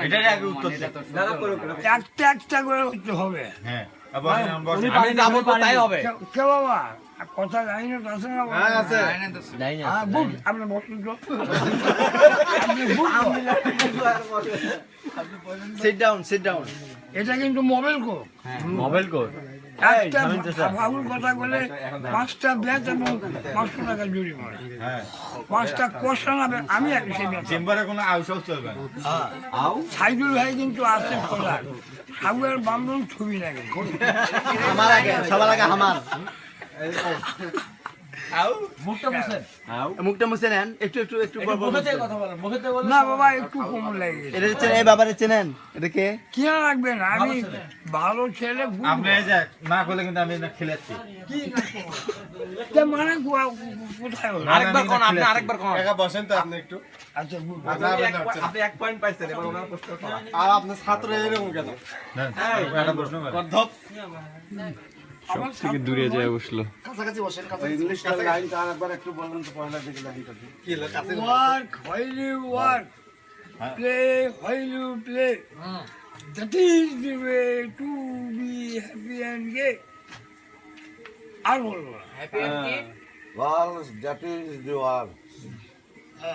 এটারই আগে উত্তর একটা একটা করে উঠতে হবে। হ্যাঁ আমি যাবো তো তাই হবে। কে বাবা কথা জানি না তার সঙ্গে আপনি বসুন তো আপনি সিট ডাউন এটা কিন্তু মোবাইল কো মোবাইল কোড একটা ফাউল কথা বলে 5টা ব্যাচ এবং 500 টাকা জরিমানা। হ্যাঁ 5টা কোশ্চেন হবে আমি সেই ব্যাচ চেম্বারে কোনো আউশাউ চলবে না সাইদুল ভাই কিন্তু আছে খোলা সাগুয়ের বান্ধব ছবি লাগে আমার আগে সবার আগে আমার মুখটা মুছে নেন একটু একটু একটু না বাবা একটু কম লাগে এটা চেনেন এই বাবারে চেনেন এটা কে কিনা রাখবেন আমি ভালো ছেলে আপনি এই যে না করলে কিন্তু আমি না খেলাচ্ছি মানে কোথায় হলো আরেকবার কোন আপনি আরেকবার কোন একা বসেন তো আপনি একটু আচ্ছা good. আপনি 1 পয়েন্ট পাইছেন এবার ওনার প্রশ্ন করা আর আপনার ছাত্র এরকম কেন একটা প্রশ্ন করে গর্ধপ আমার থেকে দূরে যায় বসলো। কাছাকাছি বসেন ইংলিশ লাইনটা আরেকবার একটু বলুন তো পড়লা দেখি লাইনটা কি হলো কাছে work while you work play while you play that is the way to be happy and gay আর বলবো না। World that is the world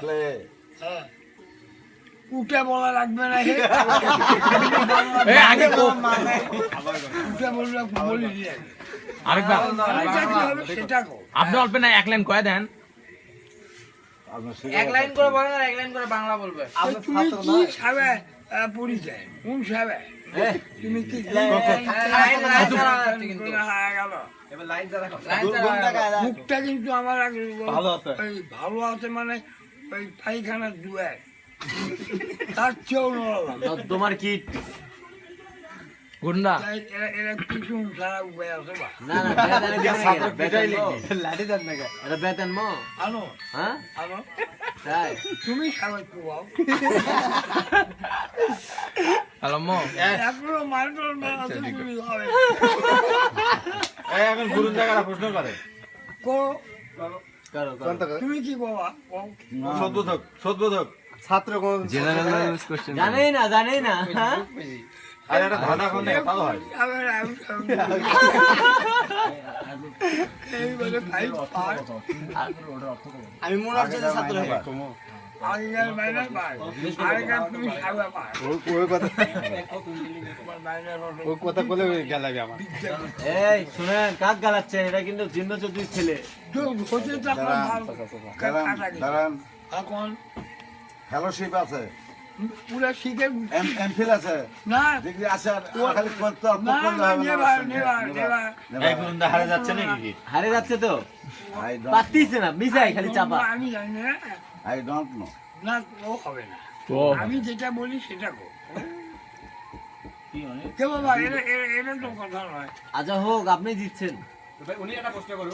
play হ্যাঁ উঠে বলা লাগবে না হে এই আগে তো উঠে বললে বলি দিয়ে আরেকবার আরেকটা কি হবে সেটা কো আপনি অল্প না এক লাইন কয়ে দেন এক লাইন করে বলেন আর এক লাইন করে বাংলা বলবে। তুমি কি সাবে পরিচয় কোন সাবে তুমি কি মুখটা কিন্তু আমার ভালো আছে মানে ওই পায়খানা দুয়ার তার চেয়েও নরম তোমার কি গুন্ডা এরা কিছু সারা উপায় আছে বা না না বেতন লাঠি দেন না এটা বেতন মো আনো হ্যাঁ আনো তাই তুমি সাবে পাও হ্যালো মো এখনো মারধর না আছে তুমি হবে এই এখন গুরুন জায়গাটা প্রশ্ন করে কো করো তুমি কি বাবা সদ্বোধক ছাত্র কোন জেনারেল নলেজ কোশ্চেন। জানেই না হ্যাঁ আর একটা ধাঁধা করলে ভালো হয় আবার এই বলে ভাই পার আমি মনে হচ্ছে যে ছাত্র হই আগেকার মাইনাস পার আগেকার তুমি সাবে পার ওই কথা তোমার মাইনাস ওই কথা বলে গেলাবি আমার এই শুনেন কাক গালাচ্ছেন এটা কিন্তু জিন্ন চৌধুরীর ছেলে হতে তো আপনার ভালো কাটা গেছে দাঁড়ান এখন ফেলোশিপ আছে পুরা শিখে এমফিল আছে না ডিগ্রি আছে আর খালি করতে অল্প না করলে না হবে নেবার এই গুরুন হারে যাচ্ছে নাকি কি হারে যাচ্ছে তো আই পারতিছে না মিশাই খালি চাপা আমি জানি না ডোন্ট নো না ও হবে না আমি যেটা বলি সেটা কো কে বাবা এটা তো কথা নয় আচ্ছা হোক আপনি জিতছেন উনি একটা প্রশ্ন করুন